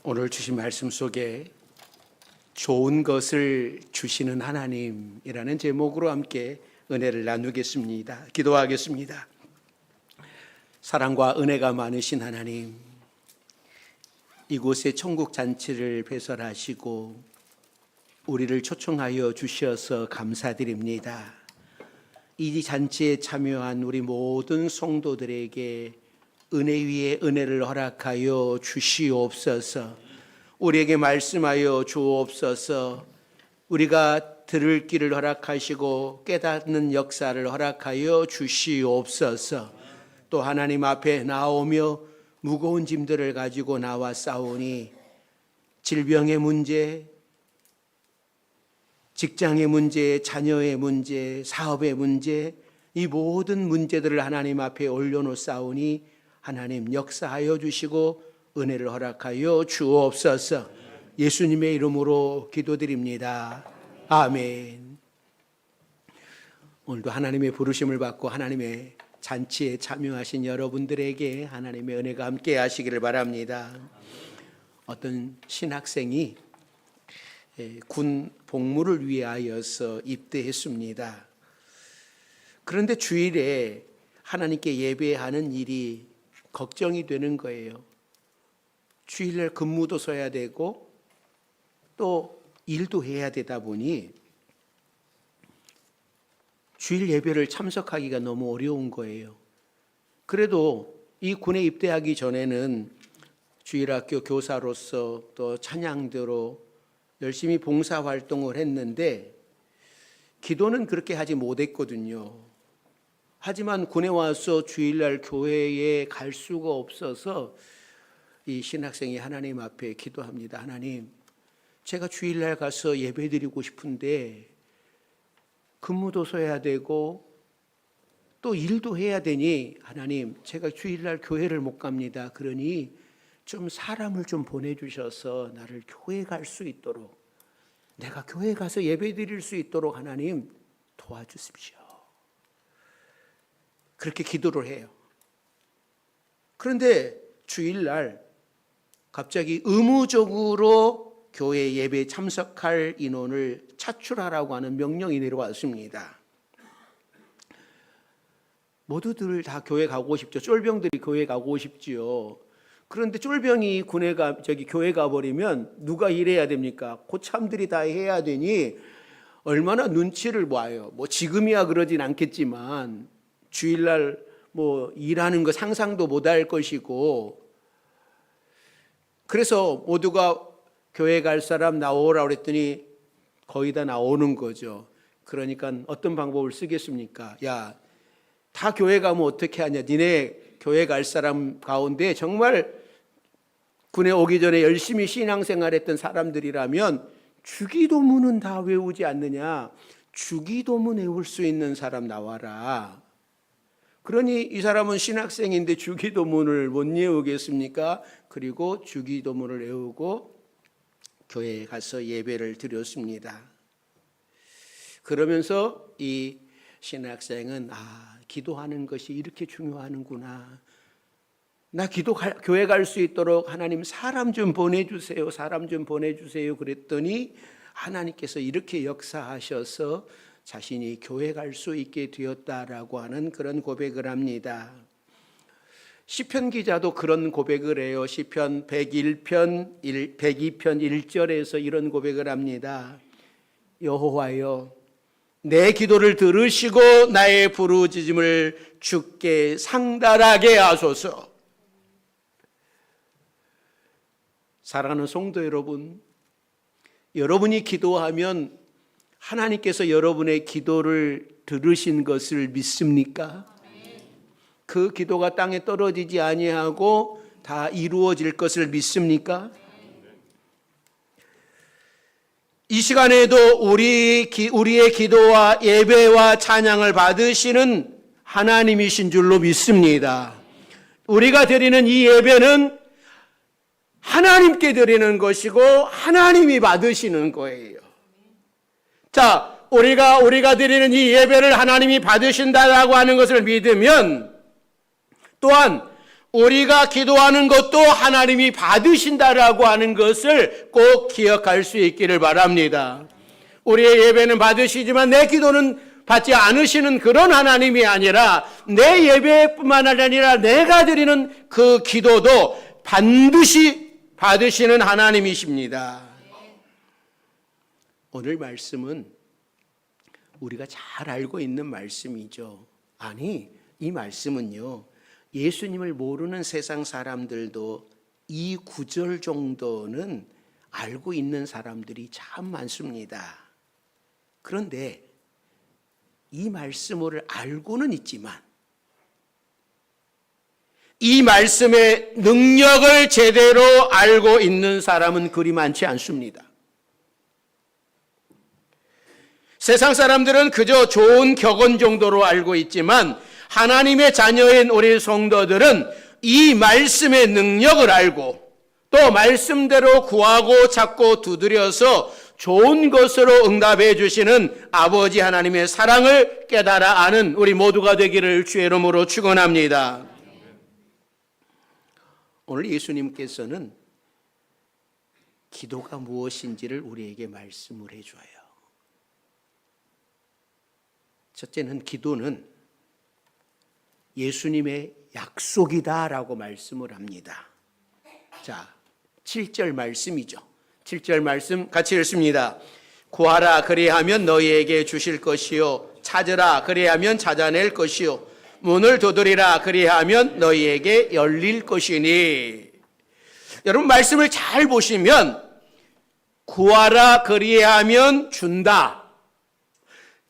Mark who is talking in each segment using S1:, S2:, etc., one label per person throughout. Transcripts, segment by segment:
S1: 오늘 주신 말씀 속에 좋은 것을 주시는 하나님이라는 제목으로 함께 은혜를 나누겠습니다. 기도하겠습니다. 사랑과 은혜가 많으신 하나님, 이곳에 천국 잔치를 배설하시고 우리를 초청하여 주셔서 감사드립니다. 이 잔치에 참여한 우리 모든 성도들에게 은혜 위에 은혜를 허락하여 주시옵소서. 우리에게 말씀하여 주옵소서. 우리가 들을 길을 허락하시고 깨닫는 역사를 허락하여 주시옵소서. 또 하나님 앞에 나오며 무거운 짐들을 가지고 나와 싸우니 질병의 문제, 직장의 문제, 자녀의 문제, 사업의 문제, 이 모든 문제들을 하나님 앞에 올려놓사오니 하나님 역사하여 주시고 은혜를 허락하여 주옵소서. 예수님의 이름으로 기도드립니다. 아멘. 오늘도 하나님의 부르심을 받고 하나님의 잔치에 참여하신 여러분들에게 하나님의 은혜가 함께 하시기를 바랍니다. 어떤 신학생이 군 복무를 위하여서 입대했습니다. 그런데 주일에 하나님께 예배하는 일이 걱정이 되는 거예요. 주일날 근무도 서야 되고 또 일도 해야 되다 보니 주일 예배를 참석하기가 너무 어려운 거예요. 그래도 이 군에 입대하기 전에는 주일학교 교사로서 또 찬양대로 열심히 봉사활동을 했는데 기도는 그렇게 하지 못했거든요. 하지만 군에 와서 주일날 교회에 갈 수가 없어서 이 신학생이 하나님 앞에 기도합니다. 하나님, 제가 주일날 가서 예배드리고 싶은데 근무도 서야 되고 또 일도 해야 되니 하나님, 제가 주일날 교회를 못 갑니다. 그러니 좀 사람을 좀 보내주셔서 나를 교회 갈 수 있도록, 내가 교회 가서 예배드릴 수 있도록 하나님 도와주십시오. 그렇게 기도를 해요. 그런데 주일날 갑자기 의무적으로 교회 예배에 참석할 인원을 차출하라고 하는 명령이 내려왔습니다. 모두들 다 교회 가고 싶죠. 쫄병들이 교회 가고 싶지요. 그런데 쫄병이 교회 가버리면 누가 일해야 됩니까? 고참들이 다 해야 되니 얼마나 눈치를 봐요. 지금이야 그러진 않겠지만 주일날 일하는 거 상상도 못할 것이고, 그래서 모두가 교회 갈 사람 나오라고 그랬더니 거의 다 나오는 거죠. 그러니까 어떤 방법을 쓰겠습니까? 야, 다 교회 가면 어떻게 하냐? 니네 교회 갈 사람 가운데 정말 군에 오기 전에 열심히 신앙생활했던 사람들이라면 주기도문은 다 외우지 않느냐? 주기도문 외울 수 있는 사람 나와라. 그러니 이 사람은 신학생인데 주기도문을 못 외우겠습니까? 그리고 주기도문을 외우고 교회에 가서 예배를 드렸습니다. 그러면서 이 신학생은 기도하는 것이 이렇게 중요하는구나. 나 교회 갈 수 있도록 하나님 사람 좀 보내주세요. 사람 좀 보내주세요. 그랬더니 하나님께서 이렇게 역사하셔서 자신이 교회 갈 수 있게 되었다라고 하는 그런 고백을 합니다. 시편 기자도 그런 고백을 해요. 시편 102편 1절에서 이런 고백을 합니다. 여호와여, 내 기도를 들으시고 나의 부르짖음을 주께 상달하게 하소서. 사랑하는 성도 여러분, 여러분이 기도하면 하나님께서 여러분의 기도를 들으신 것을 믿습니까? 그 기도가 땅에 떨어지지 아니하고 다 이루어질 것을 믿습니까? 이 시간에도 우리의 기도와 예배와 찬양을 받으시는 하나님이신 줄로 믿습니다. 우리가 드리는 이 예배는 하나님께 드리는 것이고 하나님이 받으시는 거예요. 자, 우리가 드리는 이 예배를 하나님이 받으신다라고 하는 것을 믿으면 또한 우리가 기도하는 것도 하나님이 받으신다라고 하는 것을 꼭 기억할 수 있기를 바랍니다. 우리의 예배는 받으시지만 내 기도는 받지 않으시는 그런 하나님이 아니라 내 예배뿐만 아니라 내가 드리는 그 기도도 반드시 받으시는 하나님이십니다. 오늘 말씀은 우리가 잘 알고 있는 말씀이죠. 아니, 이 말씀은요, 예수님을 모르는 세상 사람들도 이 구절 정도는 알고 있는 사람들이 참 많습니다. 그런데 이 말씀을 알고는 있지만 이 말씀의 능력을 제대로 알고 있는 사람은 그리 많지 않습니다. 세상 사람들은 그저 좋은 격언 정도로 알고 있지만 하나님의 자녀인 우리 성도들은 이 말씀의 능력을 알고 또 말씀대로 구하고 찾고 두드려서 좋은 것으로 응답해 주시는 아버지 하나님의 사랑을 깨달아 아는 우리 모두가 되기를 주의 이름으로 축원합니다. 오늘 예수님께서는 기도가 무엇인지를 우리에게 말씀을 해줘요. 첫째는 기도는 예수님의 약속이다라고 말씀을 합니다. 자, 7절 말씀이죠. 7절 말씀 같이 읽습니다. 구하라 그리하면 너희에게 주실 것이요 찾으라 그리하면 찾아낼 것이요 문을 두드리라 그리하면 너희에게 열릴 것이니. 여러분 말씀을 잘 보시면 구하라 그리하면 준다,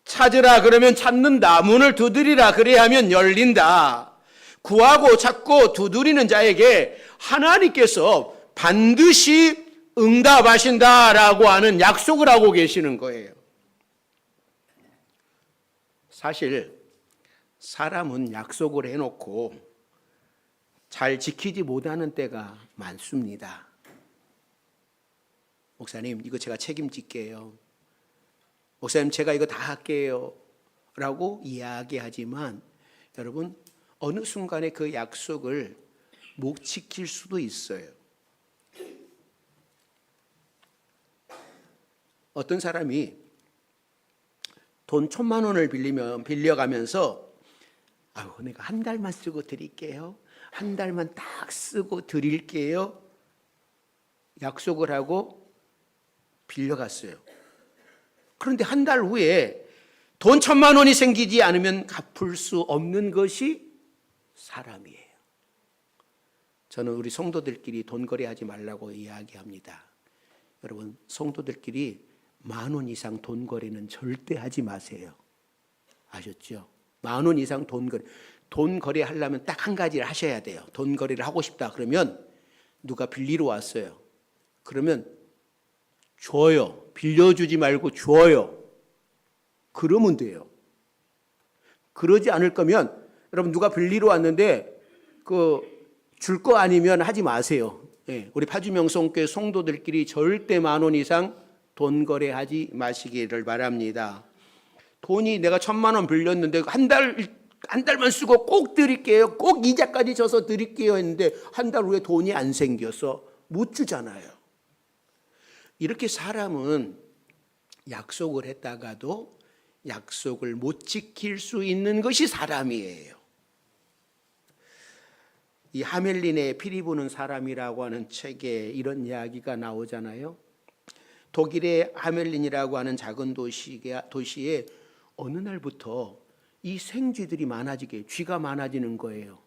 S1: 찾으라 그러면 찾는다, 문을 두드리라 그리하면 열린다. 구하고 찾고 두드리는 자에게 하나님께서 반드시 응답하신다라고 하는 약속을 하고 계시는 거예요. 사실 사람은 약속을 해놓고 잘 지키지 못하는 때가 많습니다. 목사님, 이거 제가 책임질게요. 목사님, 제가 이거 다 할게요. 라고 이야기하지만 여러분, 어느 순간에 그 약속을 못 지킬 수도 있어요. 어떤 사람이 돈 1,000만 원을 빌려가면서 내가 한 달만 쓰고 드릴게요. 한 달만 딱 쓰고 드릴게요. 약속을 하고 빌려갔어요. 그런데 한 달 후에 돈 1,000만 원이 생기지 않으면 갚을 수 없는 것이 사람이에요. 저는 우리 성도들끼리 돈 거래하지 말라고 이야기합니다. 여러분, 성도들끼리 10,000원 이상 돈 거래는 절대 하지 마세요. 아셨죠? 10,000원 이상 돈 거래하려면 딱 한 가지를 하셔야 돼요. 돈 거래를 하고 싶다 그러면 누가 빌리러 왔어요. 그러면 줘요. 빌려주지 말고 줘요. 그러면 돼요. 그러지 않을 거면 여러분 누가 빌리러 왔는데 줄 거 아니면 하지 마세요. 예, 우리 파주명성교회 성도들끼리 절대 10,000원 이상 돈 거래하지 마시기를 바랍니다. 돈이 내가 1,000만 원 빌렸는데 한 달만 쓰고 꼭 드릴게요. 꼭 이자까지 져서 드릴게요 했는데 한 달 후에 돈이 안 생겨서 못 주잖아요. 이렇게 사람은 약속을 했다가도 약속을 못 지킬 수 있는 것이 사람이에요. 이 하멜린의 피리 부는 사람이라고 하는 책에 이런 이야기가 나오잖아요. 독일의 하멜린이라고 하는 작은 도시에 어느 날부터 이 생쥐들이 쥐가 많아지는 거예요.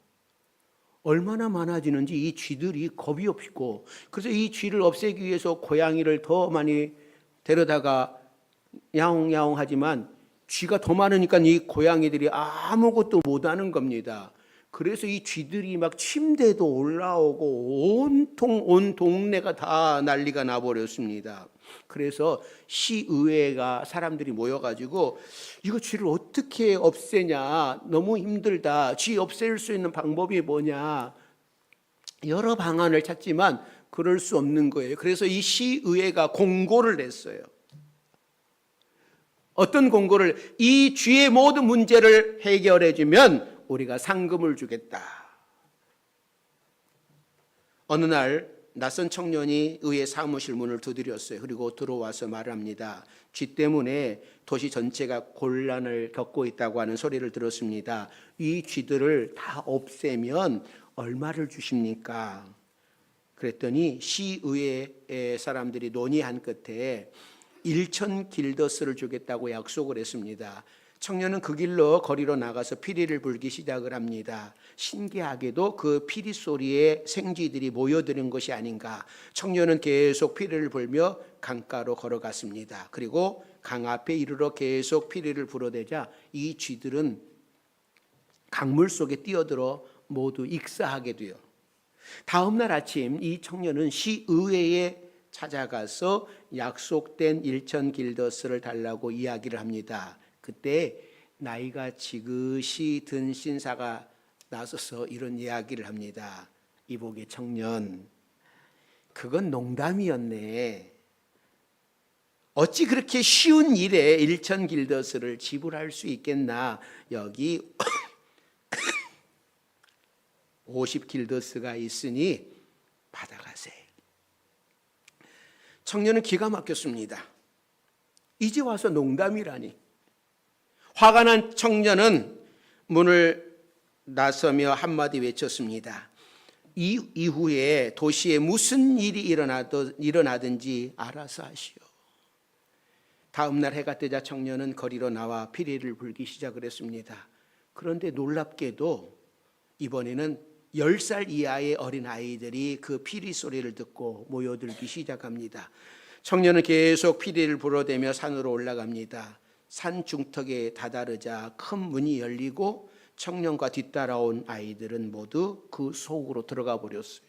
S1: 얼마나 많아지는지 이 쥐들이 겁이 없고, 그래서 이 쥐를 없애기 위해서 고양이를 더 많이 데려다가 야옹야옹 하지만 쥐가 더 많으니까 이 고양이들이 아무것도 못하는 겁니다. 그래서 이 쥐들이 막 침대도 올라오고 온통 온 동네가 다 난리가 나버렸습니다. 그래서 시의회가 사람들이 모여가지고 이거 쥐를 어떻게 없애냐, 너무 힘들다, 쥐 없앨 수 있는 방법이 뭐냐, 여러 방안을 찾지만 그럴 수 없는 거예요. 그래서 이 시의회가 공고를 냈어요. 어떤 공고를? 이 쥐의 모든 문제를 해결해 주면 우리가 상금을 주겠다. 어느 날 낯선 청년이 의회 사무실 문을 두드렸어요. 그리고 들어와서 말합니다. 쥐 때문에 도시 전체가 곤란을 겪고 있다고 하는 소리를 들었습니다. 이 쥐들을 다 없애면 얼마를 주십니까? 그랬더니 시의회 사람들이 논의한 끝에 1천 길더스를 주겠다고 약속을 했습니다. 청년은 그 길로 거리로 나가서 피리를 불기 시작을 합니다. 신기하게도 그 피리 소리에 생쥐들이 모여드는 것이 아닌가. 청년은 계속 피리를 불며 강가로 걸어갔습니다. 그리고 강 앞에 이르러 계속 피리를 불어대자 이 쥐들은 강물 속에 뛰어들어 모두 익사하게 돼요. 다음 날 아침 이 청년은 시의회에 찾아가서 약속된 1천 길더스를 달라고 이야기를 합니다. 그때 나이가 지긋이 든 신사가 나서서 이런 이야기를 합니다. 이보게 청년, 그건 농담이었네. 어찌 그렇게 쉬운 일에 1천 길더스를 지불할 수 있겠나. 여기 50길더스가 있으니 받아가세요. 청년은 기가 막혔습니다. 이제 와서 농담이라니. 화가 난 청년은 문을 나서며 한마디 외쳤습니다. 이후에 도시에 무슨 일이 일어나든지 알아서 하시오. 다음 날 해가 뜨자 청년은 거리로 나와 피리를 불기 시작을 했습니다. 그런데 놀랍게도 이번에는 10살 이하의 어린아이들이 그 피리 소리를 듣고 모여들기 시작합니다. 청년은 계속 피리를 불어대며 산으로 올라갑니다. 산 중턱에 다다르자 큰 문이 열리고 청년과 뒤따라온 아이들은 모두 그 속으로 들어가 버렸어요.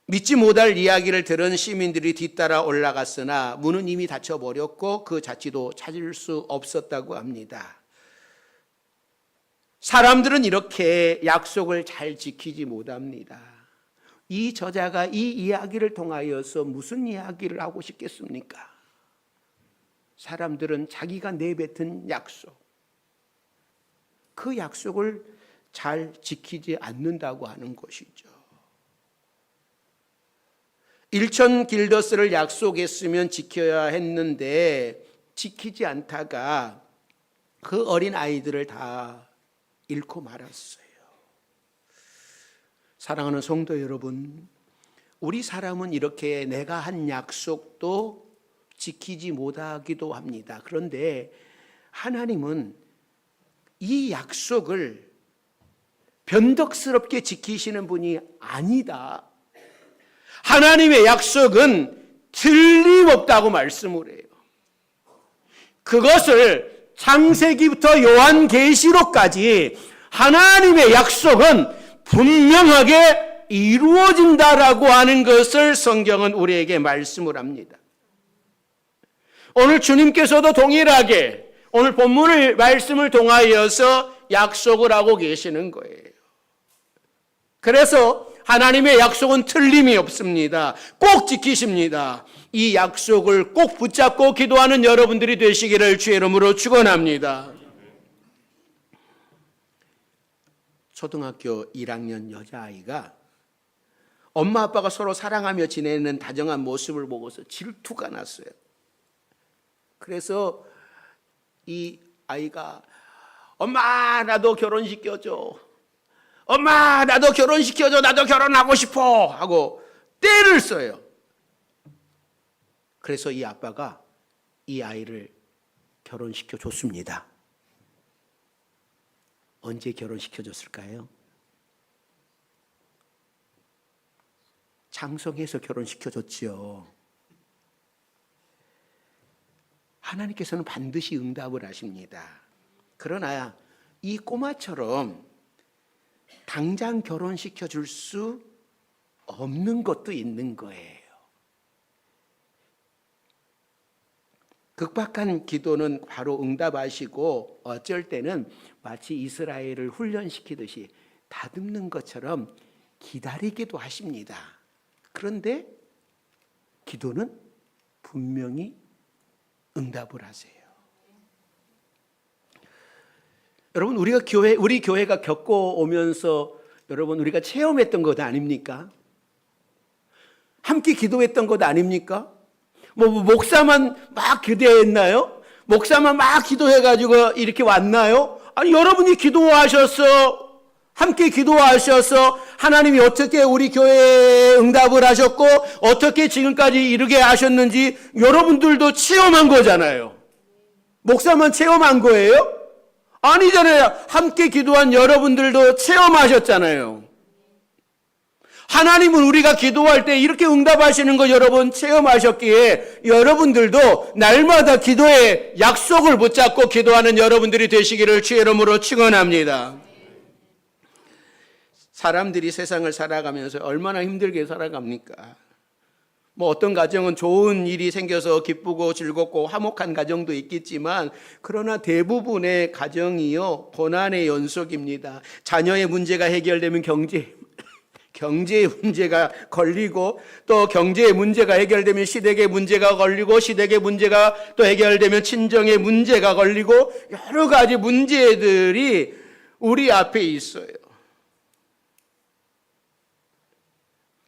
S1: 믿지 못할 이야기를 들은 시민들이 뒤따라 올라갔으나 문은 이미 닫혀버렸고 그 자취도 찾을 수 없었다고 합니다. 사람들은 이렇게 약속을 잘 지키지 못합니다. 이 저자가 이 이야기를 통하여서 무슨 이야기를 하고 싶겠습니까? 사람들은 자기가 내뱉은 약속, 그 약속을 잘 지키지 않는다고 하는 것이죠. 1천 길더스를 약속했으면 지켜야 했는데 지키지 않다가 그 어린 아이들을 다 잃고 말았어요. 사랑하는 성도 여러분, 우리 사람은 이렇게 내가 한 약속도 지키지 못하기도 합니다. 그런데 하나님은 이 약속을 변덕스럽게 지키시는 분이 아니다. 하나님의 약속은 틀림없다고 말씀을 해요. 그것을 창세기부터 요한계시록까지 하나님의 약속은 분명하게 이루어진다라고 하는 것을 성경은 우리에게 말씀을 합니다. 오늘 주님께서도 동일하게 오늘 본문을 말씀을 통하여서 약속을 하고 계시는 거예요. 그래서 하나님의 약속은 틀림이 없습니다. 꼭 지키십니다. 이 약속을 꼭 붙잡고 기도하는 여러분들이 되시기를 주의 이름으로 축원합니다. 초등학교 1학년 여자아이가 엄마 아빠가 서로 사랑하며 지내는 다정한 모습을 보고서 질투가 났어요. 그래서 이 아이가 엄마 나도 결혼시켜줘. 엄마 나도 결혼시켜줘. 나도 결혼하고 싶어 하고 떼를 써요. 그래서 이 아빠가 이 아이를 결혼시켜 줬습니다. 언제 결혼시켜 줬을까요? 장성해서 결혼시켜 줬지요. 하나님께서는 반드시 응답을 하십니다. 그러나 이 꼬마처럼 당장 결혼시켜 줄 수 없는 것도 있는 거예요. 극박한 기도는 바로 응답하시고 어쩔 때는 마치 이스라엘을 훈련시키듯이 다듬는 것처럼 기다리기도 하십니다. 그런데 기도는 분명히 응답을 하세요. 여러분 우리 교회가 겪어오면서 여러분 우리가 체험했던 것 아닙니까? 함께 기도했던 것 아닙니까? 목사만 막 기도했나요? 목사만 막 기도해가지고 이렇게 왔나요? 아니, 여러분이 기도하셔서, 함께 기도하셔서 하나님이 어떻게 우리 교회에 응답을 하셨고 어떻게 지금까지 이르게 하셨는지 여러분들도 체험한 거잖아요. 목사만 체험한 거예요? 아니잖아요. 함께 기도한 여러분들도 체험하셨잖아요. 하나님은 우리가 기도할 때 이렇게 응답하시는 거 여러분 체험하셨기에 여러분들도 날마다 기도의 약속을 붙잡고 기도하는 여러분들이 되시기를 주의 이름으로 축원합니다. 사람들이 세상을 살아가면서 얼마나 힘들게 살아갑니까? 어떤 가정은 좋은 일이 생겨서 기쁘고 즐겁고 화목한 가정도 있겠지만 그러나 대부분의 가정이요 고난의 연속입니다. 자녀의 문제가 해결되면 경제의 문제가 걸리고 또 경제의 문제가 해결되면 시댁의 문제가 걸리고 시댁의 문제가 또 해결되면 친정의 문제가 걸리고 여러 가지 문제들이 우리 앞에 있어요.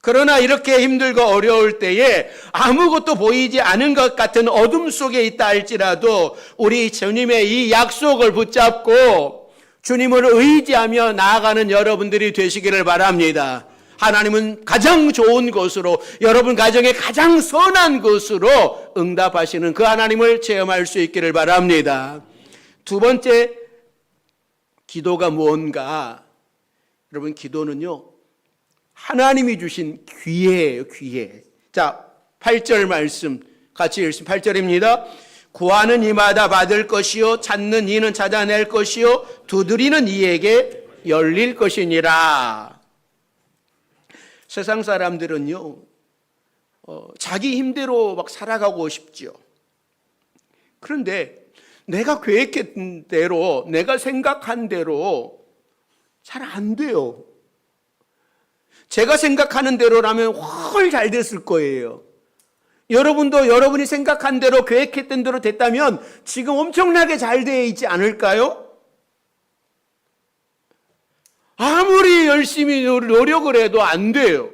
S1: 그러나 이렇게 힘들고 어려울 때에 아무것도 보이지 않은 것 같은 어둠 속에 있다 할지라도 우리 주님의 이 약속을 붙잡고 주님을 의지하며 나아가는 여러분들이 되시기를 바랍니다. 하나님은 가장 좋은 것으로 여러분 가정에 가장 선한 것으로 응답하시는 그 하나님을 체험할 수 있기를 바랍니다. 두 번째, 기도가 뭔가? 여러분, 기도는요 하나님이 주신 기회예요, 기회. 자, 8절 말씀 같이 읽습니다. 8절입니다. 구하는 이마다 받을 것이요 찾는 이는 찾아낼 것이요 두드리는 이에게 열릴 것이니라. 세상 사람들은요 자기 힘대로 막 살아가고 싶죠. 그런데 내가 계획한 대로, 내가 생각한 대로 잘 안 돼요. 제가 생각하는 대로라면 훨 잘 됐을 거예요. 여러분도 여러분이 생각한 대로 계획했던 대로 됐다면 지금 엄청나게 잘 되어 있지 않을까요? 아무리 열심히 노력을 해도 안 돼요.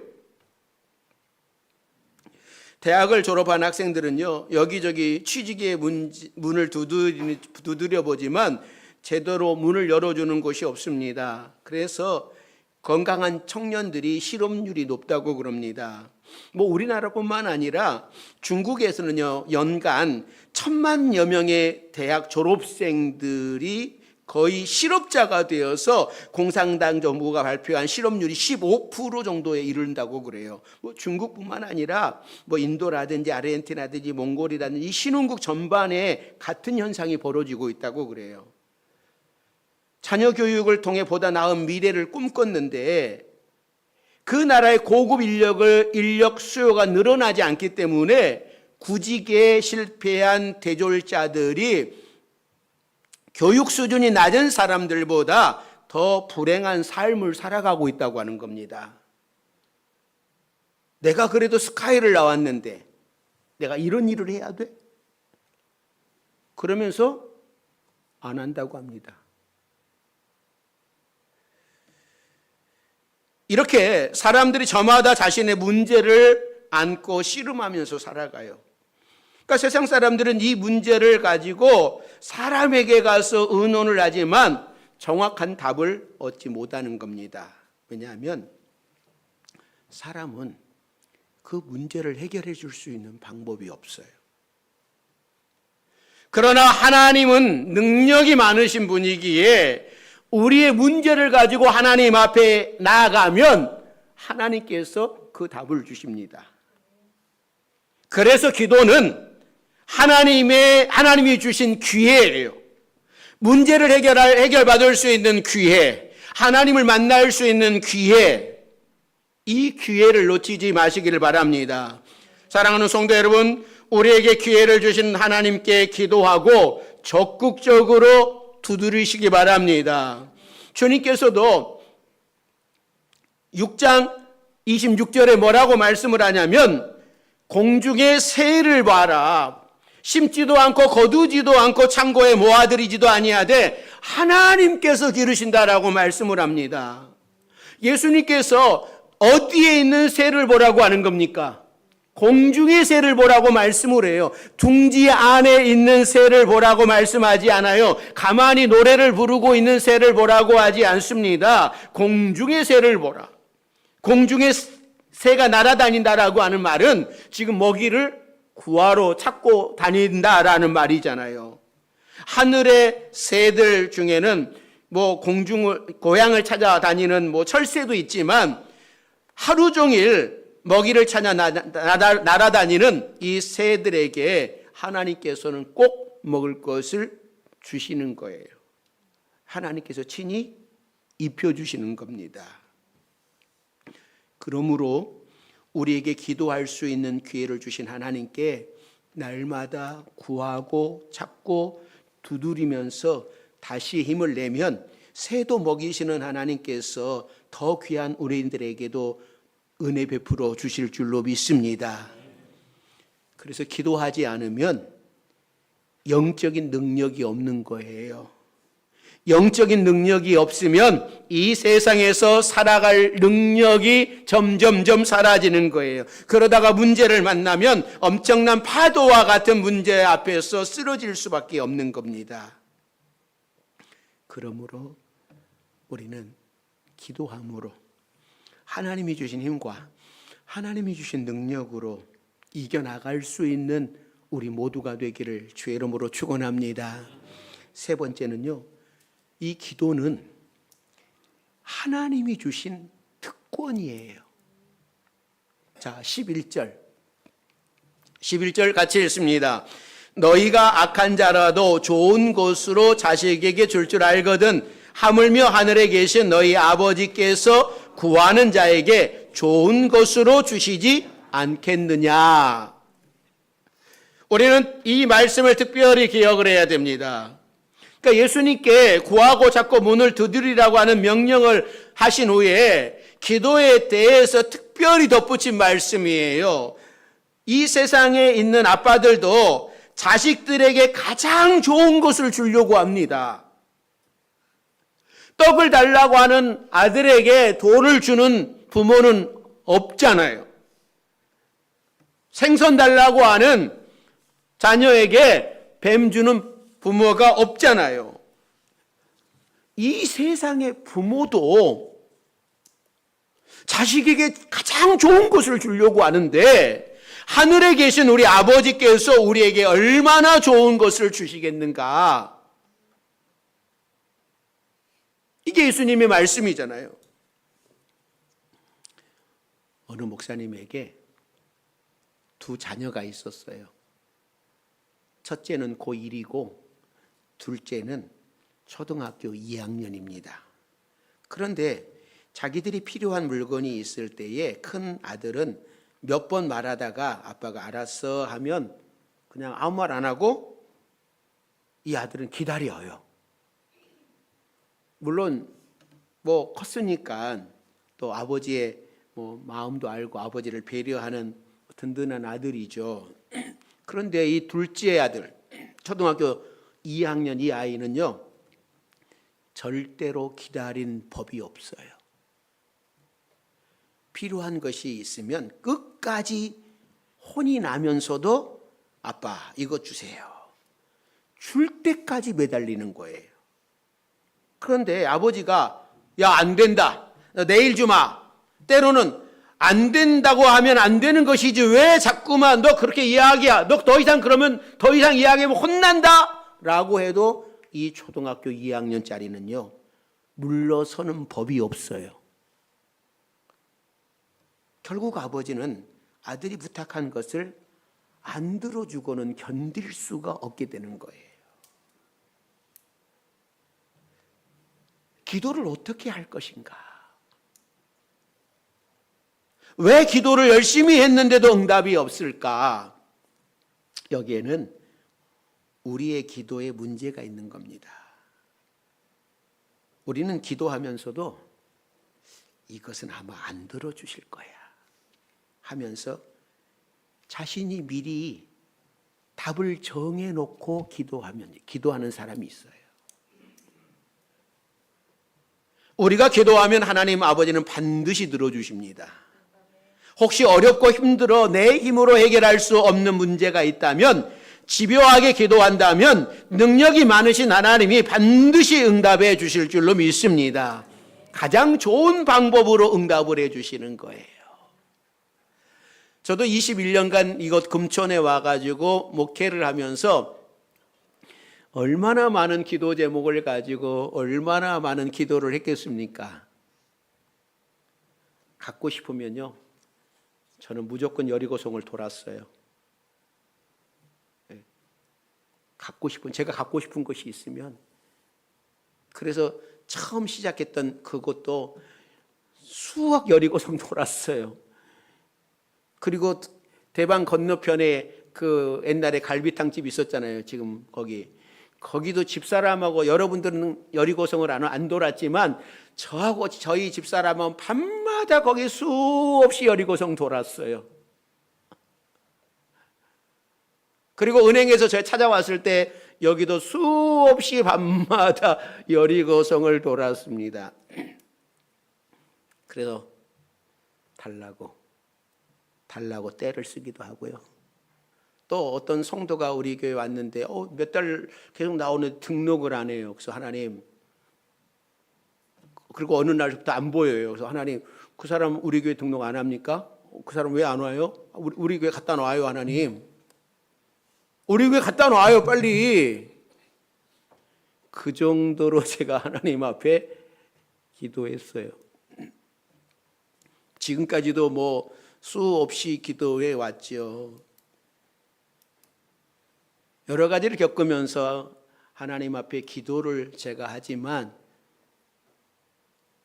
S1: 대학을 졸업한 학생들은요 여기저기 취직의 문을 두드려 보지만 제대로 문을 열어주는 곳이 없습니다. 그래서 건강한 청년들이 실업률이 높다고 그럽니다. 우리나라뿐만 아니라 중국에서는요 연간 1,000만여 명의 대학 졸업생들이 거의 실업자가 되어서 공산당 정부가 발표한 실업률이 15% 정도에 이른다고 그래요. 중국뿐만 아니라 인도라든지 아르헨티나든지 몽골이라든지 이 신흥국 전반에 같은 현상이 벌어지고 있다고 그래요. 자녀 교육을 통해 보다 나은 미래를 꿈꿨는데 그 나라의 고급 인력 수요가 늘어나지 않기 때문에 구직에 실패한 대졸자들이 교육 수준이 낮은 사람들보다 더 불행한 삶을 살아가고 있다고 하는 겁니다. 내가 그래도 스카이를 나왔는데 내가 이런 일을 해야 돼? 그러면서 안 한다고 합니다. 이렇게 사람들이 저마다 자신의 문제를 안고 씨름하면서 살아가요. 그러니까 세상 사람들은 이 문제를 가지고 사람에게 가서 의논을 하지만 정확한 답을 얻지 못하는 겁니다. 왜냐하면 사람은 그 문제를 해결해 줄 수 있는 방법이 없어요. 그러나 하나님은 능력이 많으신 분이기에 우리의 문제를 가지고 하나님 앞에 나아가면 하나님께서 그 답을 주십니다. 그래서 기도는 하나님이 주신 기회예요. 문제를 해결받을 수 있는 기회, 하나님을 만날 수 있는 기회, 이 기회를 놓치지 마시기를 바랍니다. 사랑하는 성도 여러분, 우리에게 기회를 주신 하나님께 기도하고 적극적으로 두드리시기 바랍니다. 주님께서도 6장 26절에 뭐라고 말씀을 하냐면 공중의 새를 봐라. 심지도 않고 거두지도 않고 창고에 모아들이지도 아니하되 하나님께서 기르신다라고 말씀을 합니다. 예수님께서 어디에 있는 새를 보라고 하는 겁니까? 공중의 새를 보라고 말씀을 해요. 둥지 안에 있는 새를 보라고 말씀하지 않아요. 가만히 노래를 부르고 있는 새를 보라고 하지 않습니다. 공중의 새를 보라. 공중의 새가 날아다닌다라고 하는 말은 지금 먹이를 구하러 찾고 다닌다라는 말이잖아요. 하늘의 새들 중에는 뭐 고향을 찾아다니는 뭐 철새도 있지만 하루 종일 먹이를 찾아 날아다니는 이 새들에게 하나님께서는 꼭 먹을 것을 주시는 거예요. 하나님께서 친히 입혀주시는 겁니다. 그러므로 우리에게 기도할 수 있는 기회를 주신 하나님께 날마다 구하고 찾고 두드리면서 다시 힘을 내면 새도 먹이시는 하나님께서 더 귀한 우리들에게도 은혜 베풀어 주실 줄로 믿습니다. 그래서 기도하지 않으면 영적인 능력이 없는 거예요. 영적인 능력이 없으면 이 세상에서 살아갈 능력이 점점점 사라지는 거예요. 그러다가 문제를 만나면 엄청난 파도와 같은 문제 앞에서 쓰러질 수밖에 없는 겁니다. 그러므로 우리는 기도함으로 하나님이 주신 힘과 하나님이 주신 능력으로 이겨나갈 수 있는 우리 모두가 되기를 주의 이름으로 축원합니다. 세 번째는요, 이 기도는 하나님이 주신 특권이에요. 자, 11절 같이 읽습니다. 너희가 악한 자라도 좋은 것으로 자식에게 줄 알거든 하물며 하늘에 계신 너희 아버지께서 구하는 자에게 좋은 것으로 주시지 않겠느냐. 우리는 이 말씀을 특별히 기억을 해야 됩니다. 그러니까 예수님께 구하고 찾고 문을 두드리라고 하는 명령을 하신 후에 기도에 대해서 특별히 덧붙인 말씀이에요. 이 세상에 있는 아빠들도 자식들에게 가장 좋은 것을 주려고 합니다. 떡을 달라고 하는 아들에게 돌을 주는 부모는 없잖아요. 생선 달라고 하는 자녀에게 뱀 주는 부모가 없잖아요. 이 세상의 부모도 자식에게 가장 좋은 것을 주려고 하는데 하늘에 계신 우리 아버지께서 우리에게 얼마나 좋은 것을 주시겠는가? 이게 예수님의 말씀이잖아요. 어느 목사님에게 두 자녀가 있었어요. 첫째는 고1이고 둘째는 초등학교 2학년입니다. 그런데 자기들이 필요한 물건이 있을 때에 큰 아들은 몇 번 말하다가 아빠가 알았어 하면 그냥 아무 말 안 하고 이 아들은 기다려요. 물론 뭐 컸으니까 또 아버지의 뭐 마음도 알고 아버지를 배려하는 든든한 아들이죠. 그런데 이 둘째 아들, 초등학교 2학년 이 아이는요, 절대로 기다린 법이 없어요. 필요한 것이 있으면 끝까지 혼이 나면서도 아빠 이거 주세요. 줄 때까지 매달리는 거예요. 그런데 아버지가 야, 안 된다. 내일 주마. 때로는 안 된다고 하면 안 되는 것이지 왜 자꾸만 너 그렇게 이야기야. 너 더 이상 그러면 더 이상 이야기하면 혼난다. 라고 해도 이 초등학교 2학년짜리는요. 물러서는 법이 없어요. 결국 아버지는 아들이 부탁한 것을 안 들어주고는 견딜 수가 없게 되는 거예요. 기도를 어떻게 할 것인가? 왜 기도를 열심히 했는데도 응답이 없을까? 여기에는 우리의 기도에 문제가 있는 겁니다. 우리는 기도하면서도 이것은 아마 안 들어주실 거야 하면서 자신이 미리 답을 정해놓고 기도하는 사람이 있어요. 우리가 기도하면 하나님 아버지는 반드시 들어주십니다. 혹시 어렵고 힘들어 내 힘으로 해결할 수 없는 문제가 있다면, 집요하게 기도한다면 능력이 많으신 하나님이 반드시 응답해 주실 줄로 믿습니다. 가장 좋은 방법으로 응답을 해 주시는 거예요. 저도 21년간 이곳 금천에 와가지고 목회를 하면서 얼마나 많은 기도 제목을 가지고 얼마나 많은 기도를 했겠습니까? 갖고 싶으면요, 저는 무조건 여리고성을 돌았어요. 제가 갖고 싶은 것이 있으면, 그래서 처음 시작했던 그것도 수억 여리고성 돌았어요. 그리고 대방 건너편에 그 옛날에 갈비탕집 있었잖아요. 지금 거기도 집사람하고, 여러분들은 여리고성을 안 돌았지만 저하고 저희 집사람은 밤마다 거기 수없이 여리고성 돌았어요. 그리고 은행에서 저 찾아왔을 때 여기도 수없이 밤마다 여리고성을 돌았습니다. 그래서 달라고 떼를 쓰기도 하고요. 또 어떤 성도가 우리 교회 왔는데 몇 달 계속 나오는 등록을 안 해요. 그래서 하나님, 그리고 어느 날부터 안 보여요. 그래서 하나님, 그 사람 우리 교회 등록 안 합니까? 그 사람 왜 안 와요? 우리 교회 갖다 놔요, 하나님. 우리 교회 갖다 놔요, 빨리. 그 정도로 제가 하나님 앞에 기도했어요. 지금까지도 뭐 수없이 기도해 왔죠. 여러 가지를 겪으면서 하나님 앞에 기도를 제가 하지만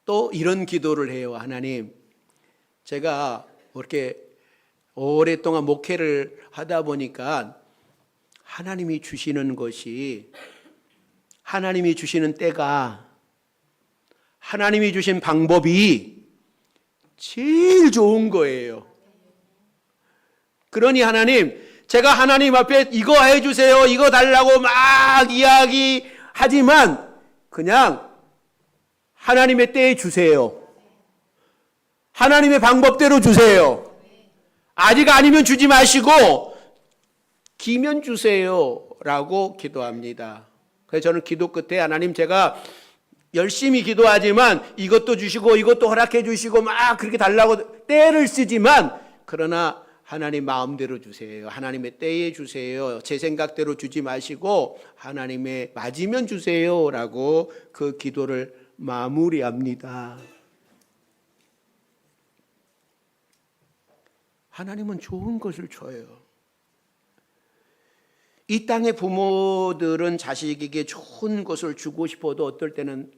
S1: 또 이런 기도를 해요. 하나님, 제가 이렇게 오랫동안 목회를 하다 보니까 하나님이 주시는 것이, 하나님이 주시는 때가, 하나님이 주신 방법이 제일 좋은 거예요. 그러니 하나님, 제가 하나님 앞에 이거 해주세요, 이거 달라고 막 이야기하지만 그냥 하나님의 때에 주세요. 하나님의 방법대로 주세요. 아직 아니면 주지 마시고 기면 주세요 라고 기도합니다. 그래서 저는 기도 끝에 하나님, 제가 열심히 기도하지만 이것도 주시고 이것도 허락해 주시고 막 그렇게 달라고 때를 쓰지만, 그러나 하나님 마음대로 주세요. 하나님의 때에 주세요. 제 생각대로 주지 마시고 하나님의 맞으면 주세요 라고 그 기도를 마무리합니다. 하나님은 좋은 것을 줘요. 이 땅의 부모들은 자식에게 좋은 것을 주고 싶어도 어떨 때는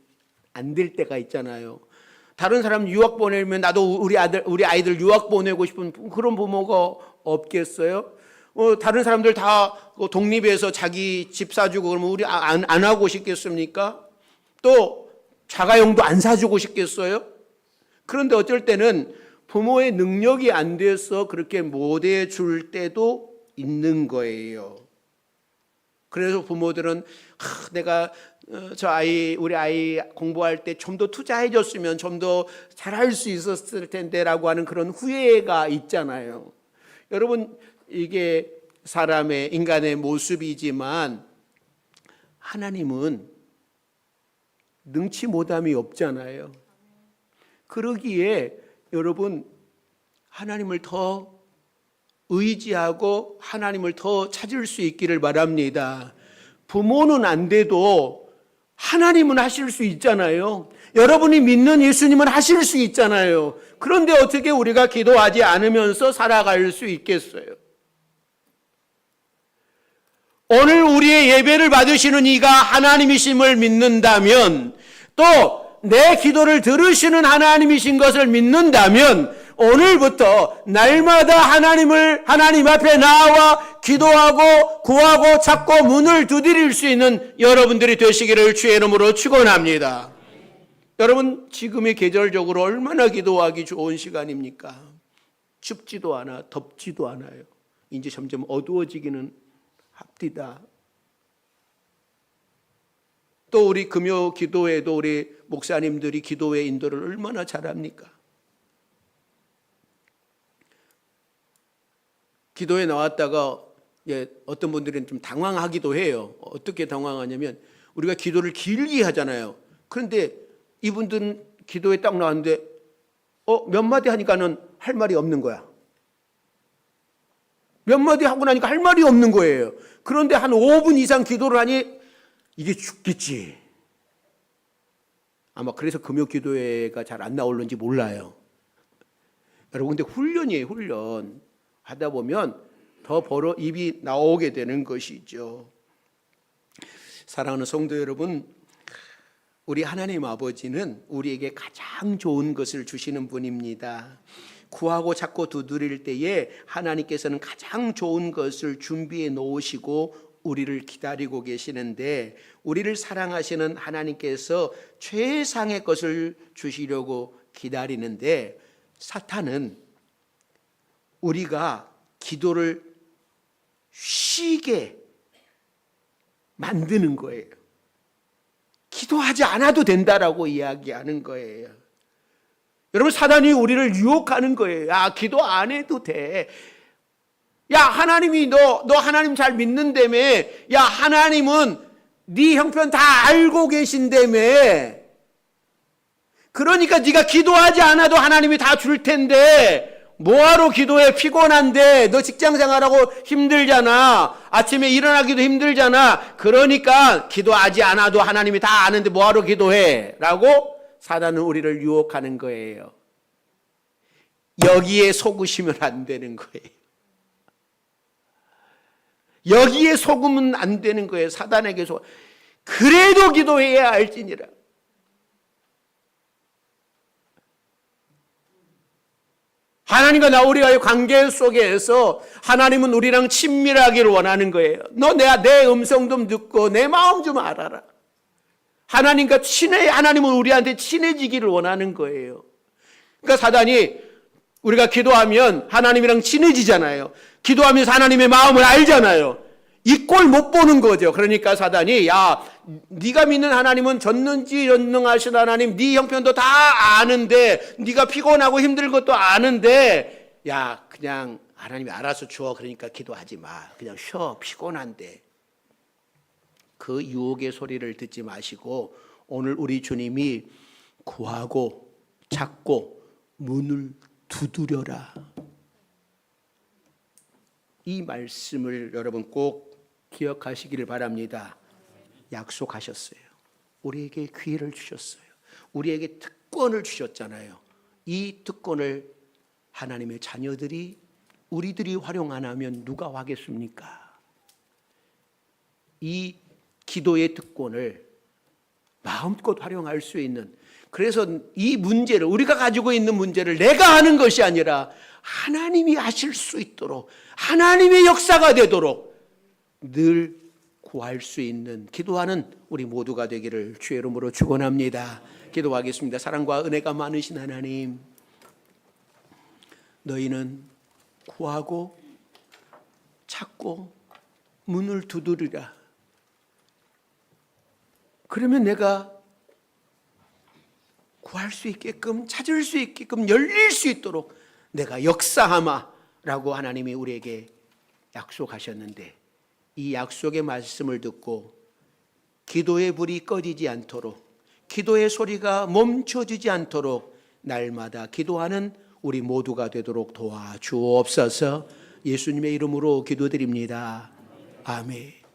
S1: 안 될 때가 있잖아요. 다른 사람 유학 보내면 나도 우리 아이들 유학 보내고 싶은 그런 부모가 없겠어요? 다른 사람들 다 독립해서 자기 집 사주고 그러면 우리 안 하고 싶겠습니까? 또 자가용도 안 사주고 싶겠어요? 그런데 어쩔 때는 부모의 능력이 안 돼서 그렇게 못 해줄 때도 있는 거예요. 그래서 부모들은 내가 우리 아이 공부할 때 좀 더 투자해 줬으면 좀 더 잘할 수 있었을 텐데 라고 하는 그런 후회가 있잖아요. 여러분, 이게 인간의 모습이지만 하나님은 능치 못함이 없잖아요. 그러기에 여러분, 하나님을 더 의지하고 하나님을 더 찾을 수 있기를 바랍니다. 부모는 안 돼도 하나님은 하실 수 있잖아요. 여러분이 믿는 예수님은 하실 수 있잖아요. 그런데 어떻게 우리가 기도하지 않으면서 살아갈 수 있겠어요? 오늘 우리의 예배를 받으시는 이가 하나님이심을 믿는다면, 또 내 기도를 들으시는 하나님이신 것을 믿는다면, 오늘부터 날마다 하나님 앞에 나와 기도하고 구하고 찾고 문을 두드릴 수 있는 여러분들이 되시기를 주의 이름으로 축원합니다. 여러분, 지금의 계절적으로 얼마나 기도하기 좋은 시간입니까? 춥지도 않아, 덥지도 않아요. 이제 점점 어두워지기는 합디다. 또 우리 금요 기도회도 우리 목사님들이 기도회 인도를 얼마나 잘합니까? 기도에 나왔다가 어떤 분들은 좀 당황하기도 해요. 어떻게 당황하냐면 우리가 기도를 길게 하잖아요. 그런데 이분들은 기도에 딱 나왔는데 몇 마디 하니까는 할 말이 없는 거야. 몇 마디 하고 나니까 할 말이 없는 거예요. 그런데 한 5분 이상 기도를 하니 이게 죽겠지. 아마 그래서 금요 기도회가 잘 안 나오는지 몰라요. 여러분, 근데 훈련이에요, 훈련. 하다 보면 더 입이 나오게 되는 것이죠. 사랑하는 성도 여러분, 우리 하나님 아버지는 우리에게 가장 좋은 것을 주시는 분입니다. 구하고 찾고 두드릴 때에 하나님께서는 가장 좋은 것을 준비해 놓으시고 우리를 기다리고 계시는데, 우리를 사랑하시는 하나님께서 최상의 것을 주시려고 기다리는데, 사탄은 우리가 기도를 쉬게 만드는 거예요. 기도하지 않아도 된다라고 이야기하는 거예요. 여러분, 사단이 우리를 유혹하는 거예요. 야, 기도 안 해도 돼. 야, 하나님이 너 하나님 잘 믿는다며. 야, 하나님은 네 형편 다 알고 계신다며. 그러니까 네가 기도하지 않아도 하나님이 다 줄 텐데 뭐하러 기도해? 피곤한데. 너 직장 생활하고 힘들잖아. 아침에 일어나기도 힘들잖아. 그러니까 기도하지 않아도 하나님이 다 아는데 뭐하러 기도해? 라고 사단은 우리를 유혹하는 거예요. 여기에 속으시면 안 되는 거예요. 여기에 속으면 안 되는 거예요. 사단에게 그래도 기도해야 할지니라. 하나님과 우리와의 관계 속에서 하나님은 우리랑 친밀하기를 원하는 거예요. 너 내 음성 좀 듣고 내 마음 좀 알아라. 하나님과 하나님은 우리한테 친해지기를 원하는 거예요. 그러니까 사단이 우리가 기도하면 하나님이랑 친해지잖아요. 기도하면서 하나님의 마음을 알잖아요. 이 꼴 못 보는 거죠. 그러니까 사단이, 야, 네가 믿는 하나님은 전능하신 하나님, 네 형편도 다 아는데, 네가 피곤하고 힘들 것도 아는데, 야, 그냥 하나님이 알아서 줘. 그러니까 기도하지 마. 그냥 쉬어. 피곤한데. 그 유혹의 소리를 듣지 마시고 오늘 우리 주님이 구하고 찾고 문을 두드려라, 이 말씀을 여러분 꼭 기억하시기를 바랍니다. 약속하셨어요. 우리에게 기회를 주셨어요. 우리에게 특권을 주셨잖아요. 이 특권을 하나님의 자녀들이 우리들이 활용 안 하면 누가 하겠습니까? 이 기도의 특권을 마음껏 활용할 수 있는, 그래서 이 문제를, 우리가 가지고 있는 문제를 내가 하는 것이 아니라 하나님이 하실 수 있도록, 하나님의 역사가 되도록 늘 구할 수 있는 기도하는 우리 모두가 되기를 주의 이름으로 축원합니다. 기도하겠습니다. 사랑과 은혜가 많으신 하나님, 너희는 구하고 찾고 문을 두드리라. 그러면 내가 구할 수 있게끔, 찾을 수 있게끔, 열릴 수 있도록 내가 역사하마라고 하나님이 우리에게 약속하셨는데, 이 약속의 말씀을 듣고 기도의 불이 꺼지지 않도록, 기도의 소리가 멈춰지지 않도록 날마다 기도하는 우리 모두가 되도록 도와주옵소서. 예수님의 이름으로 기도드립니다. 아멘.